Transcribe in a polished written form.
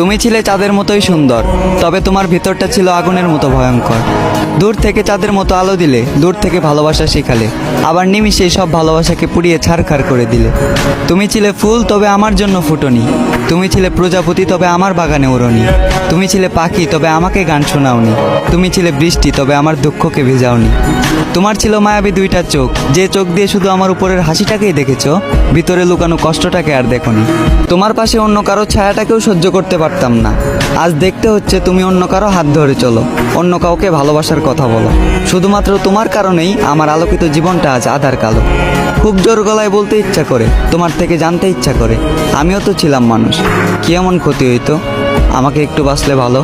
তুমি ছিলে চাঁদের মতোই সুন্দর, তবে তোমার ভিতরটা ছিল আগুনের মতো ভয়ঙ্কর। দূর থেকে চাঁদের মতো আলো দিলে, দূর থেকে ভালোবাসা শেখালে, আবার নিমিষে সব ভালোবাসাকে পুড়িয়ে ছারখার করে দিলে। তুমি ছিলে ফুল, তবে আমার জন্য ফুটনি। তুমি ছিলে প্রজাপতি, তবে আমার বাগানে ওড়নি। তুমি ছিলে পাখি, তবে আমাকে গান শোনাওনি। তুমি ছিলে বৃষ্টি, তবে আমার দুঃখকে ভেজাওনি। তোমার ছিল মায়াবী দুইটা চোখ, যে চোখ দিয়ে শুধু আমার উপরের হাসিটাকেই দেখেছো, ভিতরে লুকানো কষ্টটাকে আর দেখোনি। তোমার পাশে অন্য কারো ছায়াটাকেও সহ্য করতে পারতাম না। আজ দেখতে হচ্ছে তুমি অন্য কারো হাত ধরে চলো, অন্য কাউকে ভালোবাসার কথা বলো। শুধুমাত্র তোমার কারণেই আমার আলোকিত জীবনটা আজ আধার কালো। খুব জোর গলায় বলতে ইচ্ছা করে, তোমার থেকে জানতে ইচ্ছা করে, আমিও তো ছিলাম মানুষ। কি এমন ক্ষতি হইতো আমাকে একটু বাঁচলে ভালো।